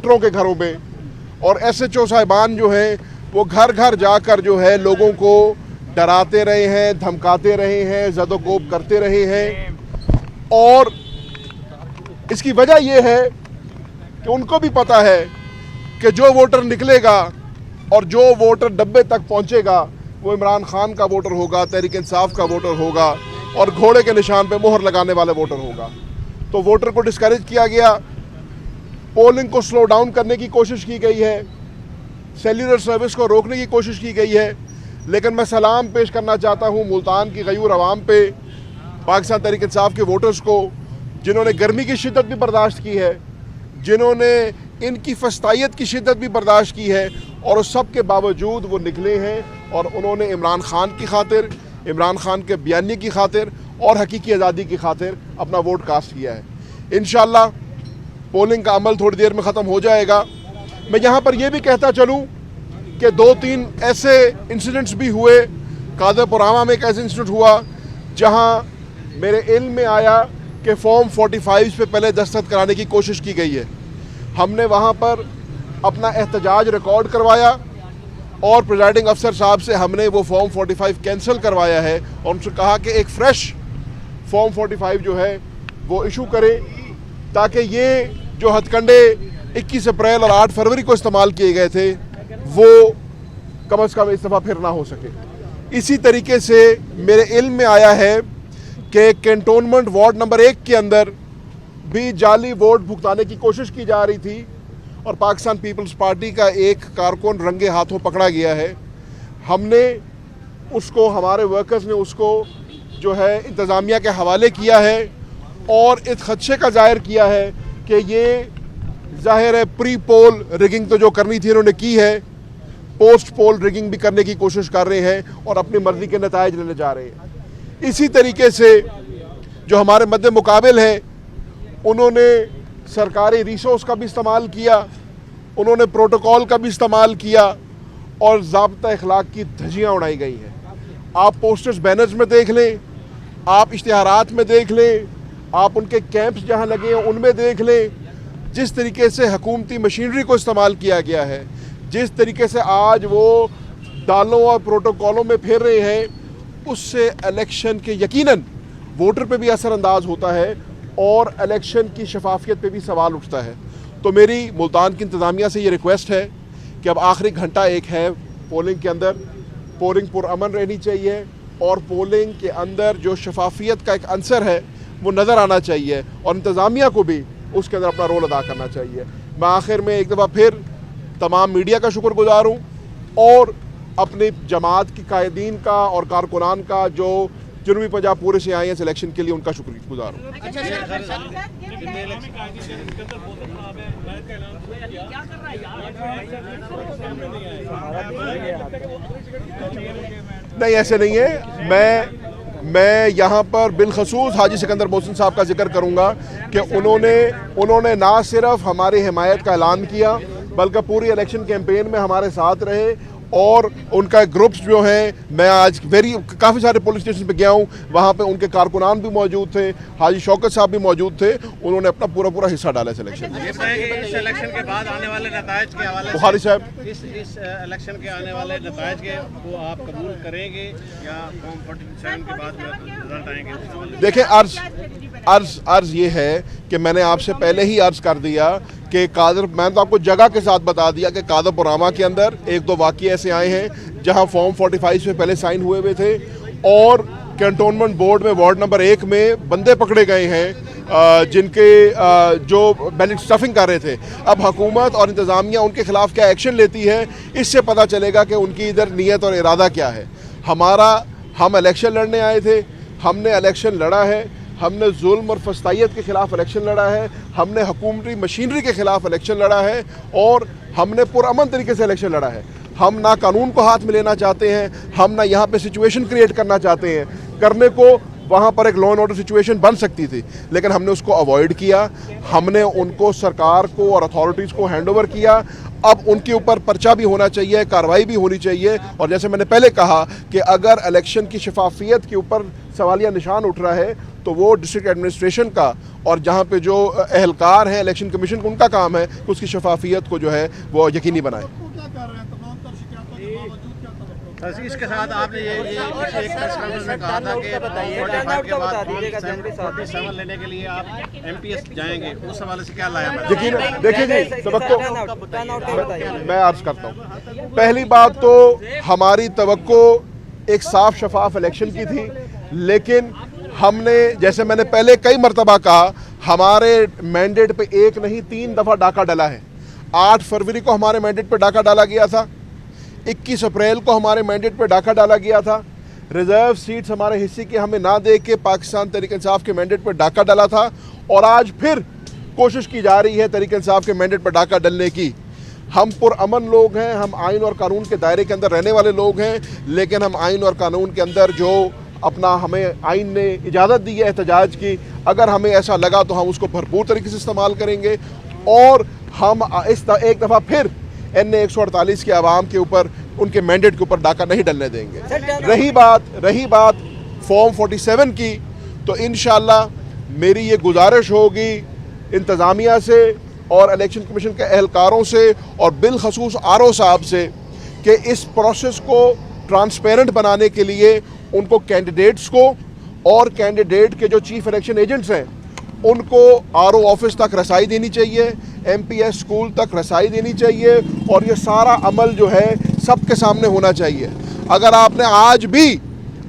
वोटरों के घरों में, और SHO साहिबान जो हैं वो घर घर जाकर जो है लोगों को डराते रहे हैं, धमकाते रहे हैं, ज़दोकोब करते रहे हैं। और इसकी वजह यह है कि उनको भी पता है कि जो वोटर निकलेगा और जो वोटर डब्बे तक पहुंचेगा वो इमरान खान का वोटर होगा, तहरीक इंसाफ का वोटर होगा और घोड़े के निशान पे मोहर लगाने वाले वोटर होगा। तो वोटर को डिस्करेज किया गया, पोलिंग को स्लो डाउन करने की कोशिश की गई है, सेल्यूलर सर्विस को रोकने की कोशिश की गई है। लेकिन मैं सलाम पेश करना चाहता हूँ मुल्तान की गयूर अवाम पे, पाकिस्तान तहरीक इंसाफ के वोटर्स को, जिन्होंने गर्मी की शिद्दत भी बर्दाश्त की है, जिन्होंने इनकी फस्तायत की शिद्दत भी बर्दाश्त की है, और उस सब के बावजूद वो निकले हैं और उन्होंने इमरान खान की खातिर, इमरान खान के बयानी की खातिर और हकीकी आज़ादी की खातिर अपना वोट कास्ट किया है। इंशाअल्लाह पोलिंग का अमल थोड़ी देर में ख़त्म हो जाएगा। मैं यहाँ पर यह भी कहता चलूँ कि 2-3 ऐसे इंसिडेंट्स भी हुए। कादरपुरामा में एक ऐसा इंसिडेंट हुआ जहाँ मेरे इल्म में आया कि फॉर्म 45 पे पहले दस्तखत कराने की कोशिश की गई है। हमने वहाँ पर अपना एहतजाज रिकॉर्ड करवाया और प्रिजाइडिंग अफसर साहब से हमने वो फॉर्म 45 कैंसिल करवाया है और उनसे कहा कि एक फ़्रेश फॉर्म 45 जो है वो इशू करें, ताकि ये जो हथकंडे 21 अप्रैल और 8 फरवरी को इस्तेमाल किए गए थे वो कम अज़ कम इस दफ़ा फिर ना हो सके। इसी तरीके से मेरे इल्म में आया है कि कैंटोनमेंट वार्ड नंबर 1 के अंदर भी जाली वोट भुगताने की कोशिश की जा रही थी और पाकिस्तान पीपल्स पार्टी का एक कारकुन रंगे हाथों पकड़ा गया है। हमने उसको, हमारे वर्कर्स ने उसको जो है इंतज़ामिया के हवाले किया है और इस खदशे का जाहिर किया है कि ये जाहिर है प्री पोल रिगिंग तो जो करनी थी इन्होंने की है, पोस्ट पोल रिगिंग भी करने की कोशिश कर रहे हैं और अपनी मर्जी के नताइज लेने जा रहे हैं। इसी तरीके से जो हमारे मद्दे मुकाबिल है, उन्होंने सरकारी रिसोर्स का भी इस्तेमाल किया, उन्होंने प्रोटोकॉल का भी इस्तेमाल किया और ज़ाब्ता अखलाक की धज्जियाँ उड़ाई गई हैं। आप पोस्टर्स बैनर्स में देख लें, आप इश्तिहारात में देख लें, आप उनके कैंप्स जहाँ लगे हैं उनमें देख लें, जिस तरीके से हुकूमती मशीनरी को इस्तेमाल किया गया है, जिस तरीके से आज वो दालों और प्रोटोकॉलों में फिर रहे हैं, उससे इलेक्शन के यकीनन वोटर पे भी असरअंदाज होता है और इलेक्शन की शफाफियत पे भी सवाल उठता है। तो मेरी मुल्तान की इंतज़ामिया से ये रिक्वेस्ट है कि अब आखिरी घंटा एक है पोलिंग के अंदर, पोलिंग पुरअमन रहनी चाहिए और पोलिंग के अंदर जो शफाफियत का एक अंसर है वो नज़र आना चाहिए और इंतज़ामिया को भी उसके अंदर अपना रोल अदा करना चाहिए। मैं आखिर में एक दफ़ा फिर तमाम मीडिया का शुक्रगुजार हूँ और अपनी जमात की कायदीन का और कारकुनान का जो जनूबी पंजाब पूरे से आए हैं सिलेक्शन के लिए, उनका शुक्रगुजार हूँ। नहीं, ऐसे नहीं है। मैं यहाँ पर बिलखसूस हाजी सिकंदर मोहसिन साहब का जिक्र करूँगा कि उन्होंने ना सिर्फ हमारी हिमायत का ऐलान किया बल्कि पूरी इलेक्शन कैंपेन में हमारे साथ रहे और उनका ग्रुप्स जो है, मैं आज काफ़ी सारे पुलिस स्टेशन पे गया हूँ, वहाँ पे उनके कारकुनान भी मौजूद थे, हाजी शौकत साहब भी मौजूद थे, उन्होंने अपना पूरा हिस्सा डाला सिलेक्शन। इस इलेक्शन के बाद आने वाले नताइज के हवाले से बुखारी साहब, इस इलेक्शन के आने वाले नताइज के वो आप कबूल करेंगे या फॉर्म 47 के बाद रिजल्ट आएंगे? देखें, अर्ज ये है कि मैंने आपसे पहले ही अर्ज कर दिया कि मैंने तो आपको जगह के साथ बता दिया कि कादरपुरामा के अंदर 1-2 वाक़ये ऐसे आए हैं जहां फॉर्म 45 पे पहले साइन हुए हुए थे और कैंटोनमेंट बोर्ड में वार्ड नंबर 1 में बंदे पकड़े गए हैं जिनके जो बैलेट स्टफिंग कर रहे थे। अब हुकूमत और इंतज़ामिया उनके खिलाफ क्या एक्शन लेती है, इससे पता चलेगा कि उनकी इधर नीयत और इरादा क्या है। हम इलेक्शन लड़ने आए थे, हमने इलेक्शन लड़ा है, हमने जुल्म और फस्तायत के ख़िलाफ़ इलेक्शन लड़ा है, हमने हुकूमती मशीनरी के ख़िलाफ़ इलेक्शन लड़ा है और हमने पुरअमन तरीके से इलेक्शन लड़ा है। हम ना कानून को हाथ में लेना चाहते हैं, हम ना यहाँ पे सिचुएशन क्रिएट करना चाहते हैं। करने को वहाँ पर एक लॉ एंड ऑर्डर सिचुएशन बन सकती थी, लेकिन हमने उसको अवॉइड किया। हमने उनको, सरकार को और अथॉरिटीज़ को हैंड ओवर किया। अब उनके ऊपर पर्चा भी होना चाहिए, कार्रवाई भी होनी चाहिए। और जैसे मैंने पहले कहा कि अगर इलेक्शन की शफाफियत के ऊपर सवालिया निशान उठ रहा है तो वो डिस्ट्रिक्ट एडमिनिस्ट्रेशन का और जहाँ पे जो एहलकार हैं इलेक्शन कमीशन का, उनका काम है कि उसकी शफाफियत को जो है वो यकीनी बनाए। इसके साथ आपने ये एक प्रेस कॉन्फ्रेंस में कहा था कि 45 के बाद 47 लेने के लिए आप MPS जाएंगे, उस हवाले से क्या लाया? यकीन देखिए जी, तवक्को मैं अर्ज करता हूँ। पहली बात तो हमारी तवक्को एक साफ शफाफ इलेक्शन की थी, लेकिन हमने, जैसे मैंने पहले कई मरतबा कहा, हमारे मैंडेट पे एक नहीं 3 दफ़ा डाका डाला है। 8 फरवरी को हमारे मैंडेट पे डाका डाला गया था, 21 अप्रैल को हमारे मैंडेट पे डाका डाला गया था, रिजर्व सीट्स हमारे हिस्से की हमें ना दे के पाकिस्तान तहरीक इंसाफ के मैंडेट पे डाका डाला था, और आज फिर कोशिश की जा रही है तहरीक इंसाफ के मैंडेट पे डाका डालने की। हम पुरअमन लोग हैं, हम आइन और कानून के दायरे के अंदर रहने वाले लोग हैं, लेकिन हम आइन और कानून के अंदर जो अपना हमें आइन ने इजाज़त दी है एहतजाज की, अगर हमें ऐसा लगा तो हम उसको भरपूर तरीके से इस्तेमाल करेंगे और हम एक दफ़ा फिर NA 148 के आवाम के ऊपर, उनके मैंडेट के ऊपर डाका नहीं डलने देंगे। रही बात फॉर्म 47 की, तो इंशाअल्लाह मेरी ये गुजारिश होगी इंतज़ामिया से और इलेक्शन कमीशन के एहलकारों से और बिलखसूस RO साहब से कि इस प्रोसेस को ट्रांसपेरेंट बनाने के लिए उनको कैंडिडेट्स को और कैंडिडेट के जो चीफ इलेक्शन एजेंट्स हैं उनको RO ऑफिस तक रसाई देनी चाहिए, MPS स्कूल तक रसाई देनी चाहिए, और ये सारा अमल जो है सबके सामने होना चाहिए। अगर आपने आज भी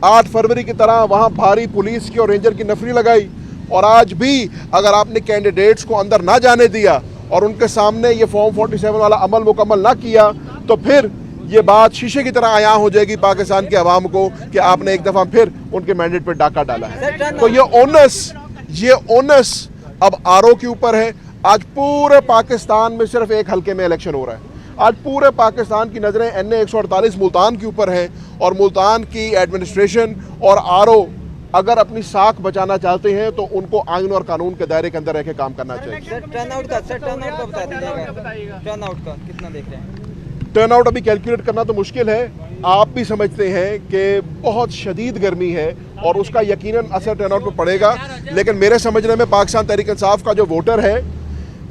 8 फरवरी की तरह वहाँ भारी पुलिस की और रेंजर की नफरी लगाई, और आज भी अगर आपने कैंडिडेट्स को अंदर ना जाने दिया और उनके सामने ये फॉर्म 47 वाला अमल मुकम्मल ना किया, तो फिर ये बात शीशे की तरह आया हो जाएगी पाकिस्तान के अवाम को कि आपने एक दफ़ा फिर उनके मैंडेट पर डाका डाला है। तो ये ओनस अब RO के ऊपर है। आज पूरे पाकिस्तान में सिर्फ एक हल्के में इलेक्शन हो रहा है। आज पूरे पाकिस्तान की नज़रें NA 148 मुल्तान के ऊपर है, और मुल्तान की एडमिनिस्ट्रेशन और RO अगर अपनी साख बचाना चाहते हैं तो उनको आइन और कानून के दायरे के अंदर रह के काम करना चाहिए। टर्नआउट का बता दीजिएगा, टर्नआउट का कितना देख रहे हैं? टर्नआउट अभी कैलकुलेट करना तो मुश्किल है, आप भी समझते हैं कि बहुत शदीद गर्मी है और उसका यकीनन असर टर्नआउट पर पड़ेगा, लेकिन मेरे समझने में पाकिस्तान तहरीक इंसाफ का जो वोटर है,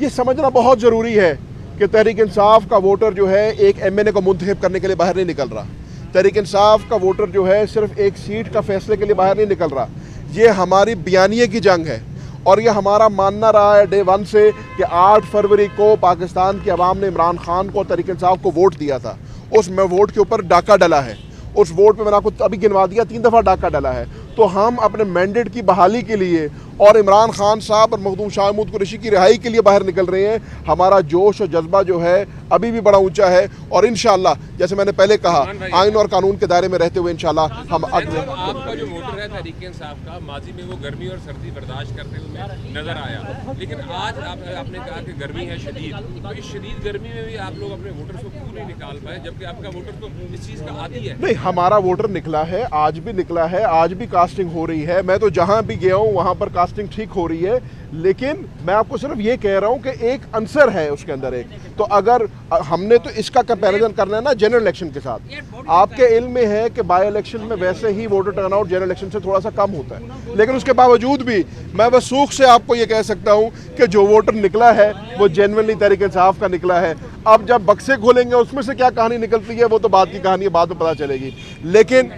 ये समझना बहुत ज़रूरी है कि तहरीक इंसाफ का वोटर जो है एक MNA को मुंतखब करने के लिए बाहर नहीं निकल रहा। तहरीक इंसाफ का वोटर जो है सिर्फ एक सीट का फैसले के लिए बाहर नहीं निकल रहा। ये हमारी बयानिए की जंग है, और ये हमारा मानना रहा है डे 1 से कि 8 फरवरी को पाकिस्तान की आवाम ने इमरान खान को, तहरीक इंसाफ को वोट दिया था। उस वोट के ऊपर डाका डला है, उस वोट पे मैंने आपको अभी गिनवा दिया 3 दफ़ा डाका डला है। तो हम अपने मैंडेट की बहाली के लिए और इमरान खान साहब और मखदूम शाह महमूद कुरैशी की रिहाई के लिए बाहर निकल रहे हैं। हमारा जोश और जज्बा जो है अभी भी बड़ा ऊंचा है, और इंशाअल्लाह जैसे मैंने पहले कहा, आइन और कानून के दायरे में रहते हुए इंशाअल्लाह हम अगले। आपका जो वोटर है तहरीक इंसाफ का, माजी में वो गर्मी और सर्दी बर्दाश्त करते हुए नजर आया, लेकिन आज आपने कहा कि गर्मी है शदीद, तो इस शदीद गर्मी में भी आप लोग अपने वोटर्स को क्यों नहीं निकाल पाए, जबकि आपका वोटर तो इस चीज़ का आदी है? नहीं, हमारा वोटर निकला है, आज भी निकला है, आज भी कास्टिंग हो रही है। मैं तो जहां भी गया हूं वहां पर कास्टिंग ठीक हो रही है, लेकिन मैं आपको सिर्फ ये कह रहा हूं कि एक आंसर है उसके अंदर एक। तो अगर हमने तो इसका कंपैरिजन करना है ना जनरल इलेक्शन के साथ। आपके इल्म में है कि बाई इलेक्शन में वैसे ही वोटर टर्नआउट जनरल इलेक्शन से थोड़ा सा कम होता है, लेकिन उसके बावजूद भी मैं वसूख से आपको ये कह सकता हूं कि जो वोटर निकला है वो जेन्युइनली तहरीक इंसाफ का निकला है। अब जब बक्से खोलेंगे उसमें से क्या कहानी निकलती है वो तो बाद की कहानी है, बाद में पता चलेगी। लेकिन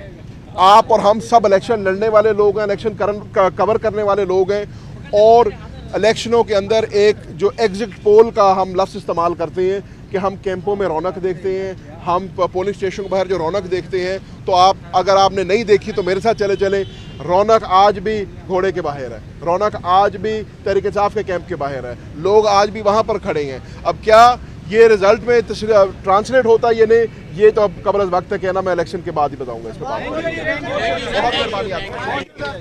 आप और हम सब इलेक्शन लड़ने वाले लोग हैं, इलेक्शन कवर करने वाले लोग हैं, और इलेक्शनों के अंदर एक जो एग्जिट पोल का हम लफ्ज़ इस्तेमाल करते हैं कि हम कैंपों में रौनक देखते हैं, हम पोलिंग स्टेशन के बाहर जो रौनक देखते हैं, तो आप अगर आपने नहीं देखी तो मेरे साथ चले रौनक आज भी घोड़े के बाहर है, रौनक आज भी तहरीक इंसाफ के कैंप के बाहर है, लोग आज भी वहाँ पर खड़े हैं। अब क्या ये रिजल्ट में ट्रांसलेट होता है ये नहीं, ये तो अब कबल वक्त है कहना, मैं इलेक्शन के बाद ही बताऊंगा इस पर। बहुत मेहरबानी आपकी।